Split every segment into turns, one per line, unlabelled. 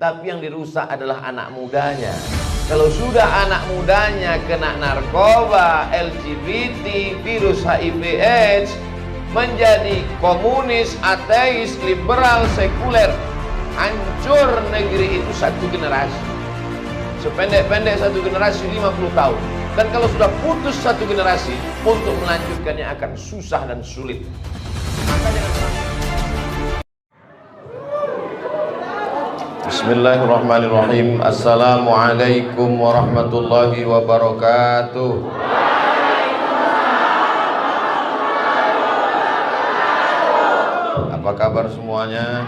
tapi yang dirusak adalah anak mudanya. Kalau sudah anak mudanya kena narkoba, LGBT, virus HIV/AIDS, menjadi komunis, ateis, liberal, sekuler, hancur negeri itu satu generasi. Sependek-pendek satu generasi 50 tahun. Dan kalau sudah putus satu generasi, untuk melanjutkannya akan susah dan sulit. Maka jangan Bismillahirrahmanirrahim. Assalamualaikum warahmatullahi wabarakatuh. Apa kabar semuanya?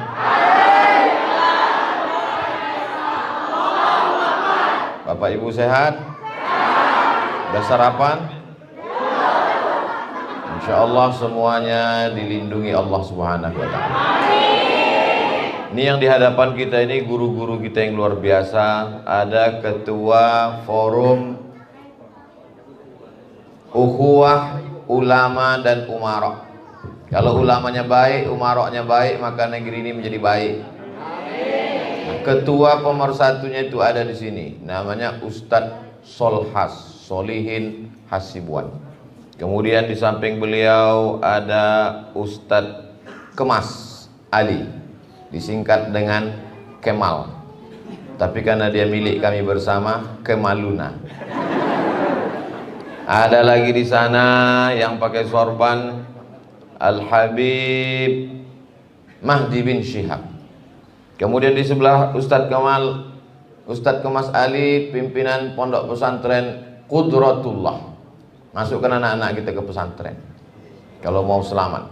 Bapak Ibu sehat? Sudah sarapan? Insya Allah semuanya dilindungi Allah Subhanahu wa Ta'ala. Ini yang di hadapan kita ini guru-guru kita yang luar biasa. Ada ketua forum ukhuwah ulama dan umarok. Kalau ulamanya baik, umaroknya baik, maka negeri ini menjadi baik. Ketua pemersatunya itu ada di sini, namanya Ustadz Solhas Solihin Hasibuan. Kemudian di samping beliau ada Ustadz Kemas Ali, disingkat dengan Kemal, tapi karena dia milik kami bersama, Kemaluna. Ada lagi di sana yang pakai sorban, Al-Habib Mahdi bin Syihab. Kemudian di sebelah Ustadz Kemal, Ustadz Kemas Ali, pimpinan pondok pesantren Qudratullah. Masukkan anak-anak kita ke pesantren kalau mau selamat.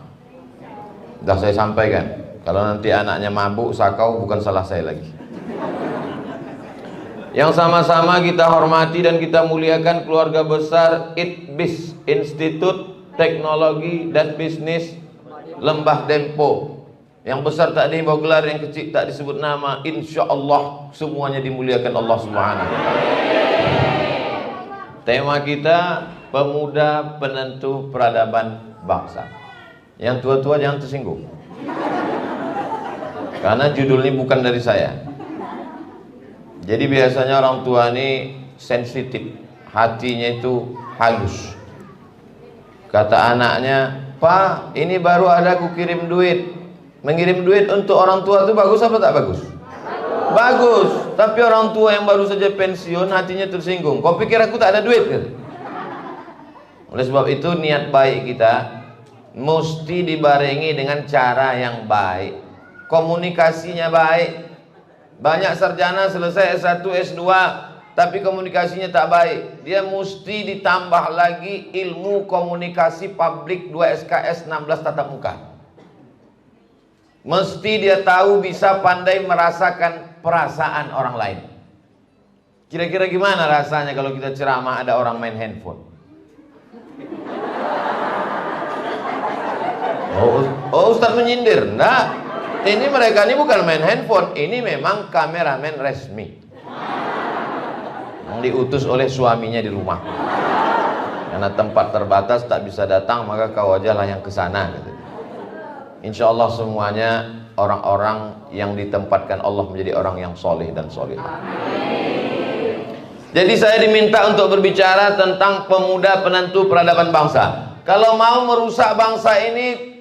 Sudah saya sampaikan, kalau nanti anaknya mabuk, sakau, bukan salah saya lagi. Yang sama-sama kita hormati dan kita muliakan keluarga besar ITBIS, Institut Teknologi dan Bisnis Lembah Dempo. Yang besar tak dibawa gelar, yang kecil tak disebut nama. Insya Allah semuanya dimuliakan Allah Subhanahu wa Ta'ala. Tema kita pemuda penentu peradaban bangsa. Yang tua-tua jangan tersinggung, karena judul ini bukan dari saya. Jadi biasanya orang tua ini sensitif, hatinya itu halus. Kata anaknya, "Pak, ini baru ada aku kirim duit." Mengirim duit untuk orang tua itu bagus apa tak bagus? Bagus. Tapi orang tua yang baru saja pensiun hatinya tersinggung. Kau pikir aku tak ada duit kan? Oleh sebab itu niat baik kita mesti dibarengi dengan cara yang baik. Komunikasinya baik. Banyak sarjana selesai S1, S2 tapi komunikasinya tak baik. Dia mesti ditambah lagi ilmu komunikasi publik 2 SKS 16 tatap muka. Mesti dia tahu, bisa pandai merasakan perasaan orang lain. Kira-kira gimana rasanya kalau kita ceramah ada orang main handphone? Oh Ustaz menyindir? Enggak. Ini mereka ini bukan main handphone, ini memang kameramen resmi yang diutus oleh suaminya di rumah. Karena tempat terbatas tak bisa datang, maka kau ajalah yang ke sana gitu. Insya Allah semuanya orang-orang yang ditempatkan Allah menjadi orang yang soleh dan solehah. Jadi saya diminta untuk berbicara tentang pemuda penentu peradaban bangsa. Kalau mau merusak bangsa ini,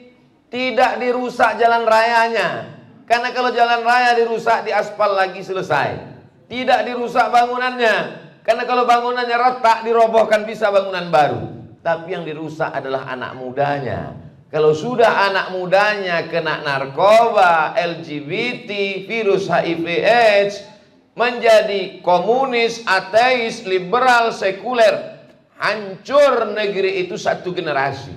tidak dirusak jalan rayanya. Karena kalau jalan raya dirusak, diaspal lagi selesai. Tidak dirusak bangunannya. Karena kalau bangunannya retak, dirobohkan bisa bangunan baru. Tapi yang dirusak adalah anak mudanya. Kalau sudah anak mudanya kena narkoba, LGBT, virus HIV/AIDS, menjadi komunis, ateis, liberal, sekuler, hancur negeri itu satu generasi.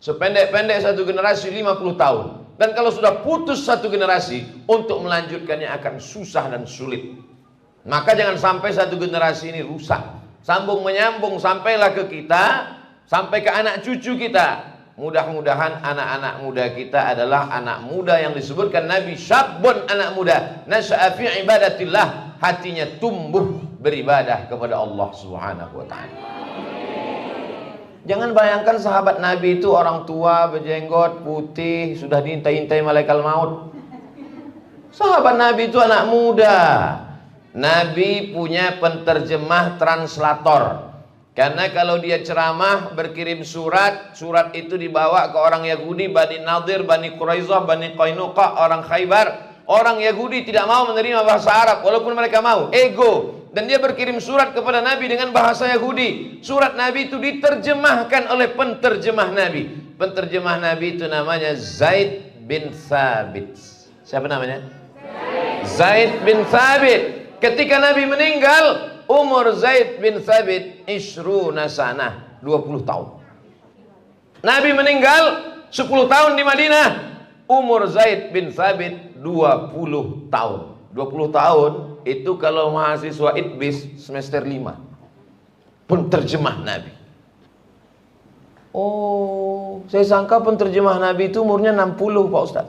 Sependek-pendek satu generasi 50 tahun. Dan kalau sudah putus satu generasi, untuk melanjutkannya akan susah dan sulit. Maka jangan sampai satu generasi ini rusak. Sambung menyambung sampailah ke kita, sampai ke anak cucu kita. Mudah-mudahan anak-anak muda kita adalah anak muda yang disebutkan Nabi, syabun, anak muda nasya'a fi ibadatillah, hatinya tumbuh beribadah kepada Allah Subhanahu wa Ta'ala. Jangan bayangkan sahabat Nabi itu orang tua, berjenggot, putih, sudah diintai-intai malaikat maut. Sahabat Nabi itu anak muda. Nabi punya penterjemah translator. Karena kalau dia ceramah berkirim surat, surat itu dibawa ke orang Yahudi, Bani Nadir, Bani Quraizah, Bani Qainuqa, orang Khaybar. Orang Yahudi tidak mau menerima bahasa Arab walaupun mereka mau, ego. Dan dia berkirim surat kepada Nabi dengan bahasa Yahudi. Surat Nabi itu diterjemahkan oleh penterjemah Nabi. Penterjemah Nabi itu namanya Zaid bin Thabit. Siapa namanya? Zaid bin Thabit. Ketika Nabi meninggal, umur Zaid bin Thabit ishruna sanah, 20 tahun. Nabi meninggal 10 tahun di Madinah. Umur Zaid bin Thabit 20 tahun. 20 tahun itu kalau mahasiswa ITBIS semester 5. Penterjemah Nabi. Oh, saya sangka penterjemah Nabi itu umurnya 60, Pak Ustaz.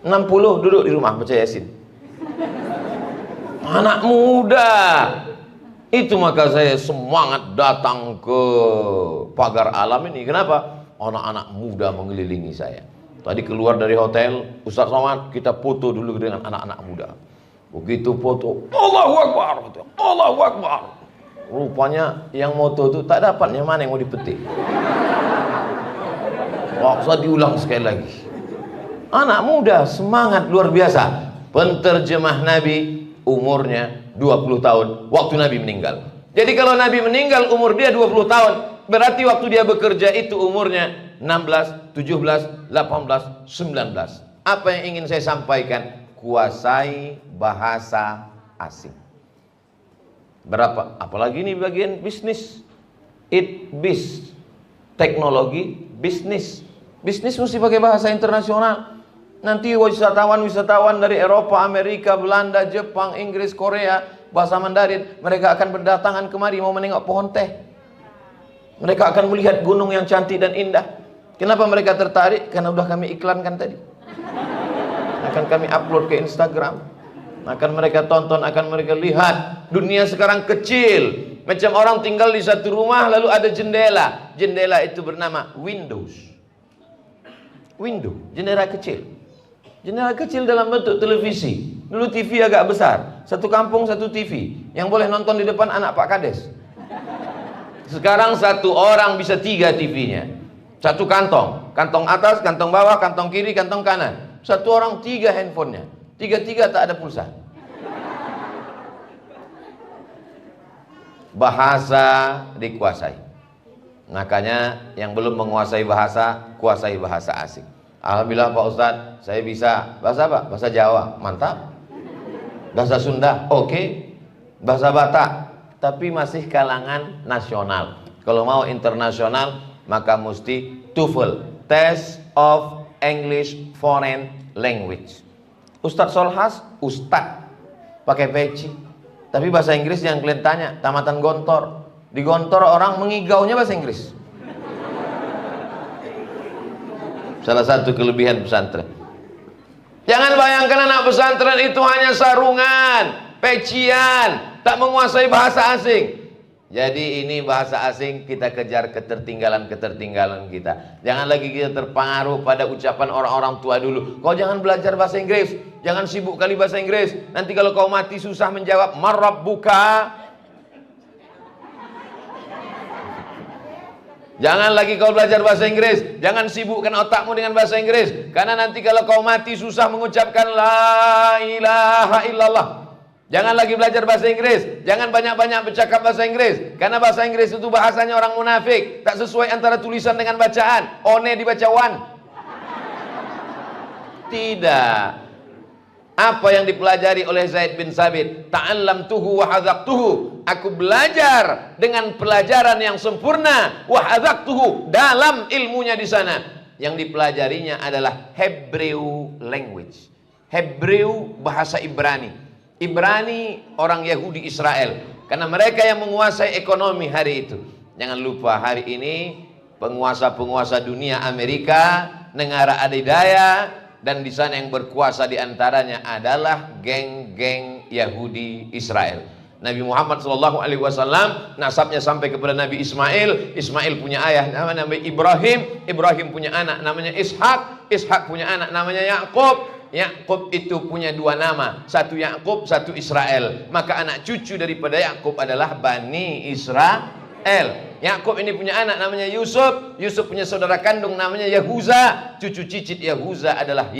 60 duduk di rumah baca Yasin. Anak muda. Itu maka saya semangat datang ke Pagar Alam ini. Kenapa? Anak-anak muda mengelilingi saya. Tadi keluar dari hotel, Ustaz Somad, kita foto dulu dengan anak-anak muda. Begitu foto, Allahu Akbar, Allahu Akbar. Rupanya yang moto itu tak dapat, yang mana yang mau dipetik. Paksa diulang sekali lagi. Anak muda, semangat luar biasa. Penterjemah Nabi umurnya 20 tahun waktu Nabi meninggal. Jadi kalau Nabi meninggal umur dia 20 tahun, berarti waktu dia bekerja itu umurnya 16, 17, 18, 19. Apa yang ingin saya sampaikan? Kuasai bahasa asing. Berapa? Apalagi ini bagian bisnis. ITBIS. Teknologi bisnis. Bisnis mesti pakai bahasa internasional. Nanti wisatawan dari Eropa, Amerika, Belanda, Jepang, Inggris, Korea, bahasa Mandarin, mereka akan berdatangan kemari mau menengok pohon teh. Mereka akan melihat gunung yang cantik dan indah. Kenapa mereka tertarik? Karena udah kami iklankan tadi. Akan kami upload ke Instagram. Akan mereka tonton, akan mereka lihat. Dunia sekarang kecil. Macam orang tinggal di satu rumah lalu ada jendela. Jendela itu bernama windows. Window, jendela kecil. Jendela kecil dalam bentuk televisi. Dulu TV agak besar. Satu kampung satu TV. Yang boleh nonton di depan anak Pak Kades. Sekarang satu orang bisa 3 TV-nya. Satu kantong. Kantong atas, kantong bawah, kantong kiri, kantong kanan. Satu orang 3 handphonenya. 3-3 tak ada pulsa. Bahasa dikuasai. Makanya yang belum menguasai bahasa, kuasai bahasa asing. Alhamdulillah Pak Ustadz, saya bisa bahasa apa? Bahasa Jawa, mantap. Bahasa Sunda, oke. Bahasa Batak, tapi masih kalangan nasional. Kalau mau internasional, maka mesti TOEFL, Test of English Foreign Language. Ustadz Solhas, Ustadz, pakai peci. Tapi bahasa Inggris yang kalian tanya, tamatan Gontor. Di Gontor orang mengigaunya bahasa Inggris. Salah satu kelebihan pesantren. Jangan bayangkan anak pesantren itu hanya sarungan, pecian, tak menguasai bahasa asing. Jadi ini bahasa asing kita kejar ketertinggalan kita. Jangan lagi kita terpengaruh pada ucapan orang-orang tua dulu. Kau jangan belajar bahasa Inggris, jangan sibuk kali bahasa Inggris. Nanti kalau kau mati susah menjawab marabbuka. Jangan lagi kau belajar bahasa Inggris. Jangan sibukkan otakmu dengan bahasa Inggris. Karena nanti kalau kau mati susah mengucapkan la ilaha illallah. Jangan lagi belajar bahasa Inggris. Jangan banyak-banyak bercakap bahasa Inggris. Karena bahasa Inggris itu bahasanya orang munafik. Tak sesuai antara tulisan dengan bacaan. One dibaca wan. Tidak. Apa yang dipelajari oleh Zaid bin Thabit? Ta'allamtuhu wa hadzaqtuhu. Aku belajar dengan pelajaran yang sempurna. Wa hadzaqtuhu, dalam ilmunya di sana. Yang dipelajarinya adalah Hebrew language. Hebrew bahasa Ibrani. Ibrani orang Yahudi Israel. Karena mereka yang menguasai ekonomi hari itu. Jangan lupa hari ini penguasa-penguasa dunia Amerika, negara adidaya, dan di sana yang berkuasa di antaranya adalah geng-geng Yahudi Israel. Nabi Muhammad SAW nasabnya sampai kepada Nabi Ismail. Ismail punya ayah namanya Ibrahim. Ibrahim punya anak namanya Ishak. Ishak punya anak namanya Yakub. Yakub itu punya dua nama, satu Yakub, satu Israel. Maka anak cucu daripada Yakub adalah Bani Israel. Yakub ini punya anak namanya Yusuf. Yusuf punya saudara kandung namanya Yahuza. Cucu cicit Yahuza adalah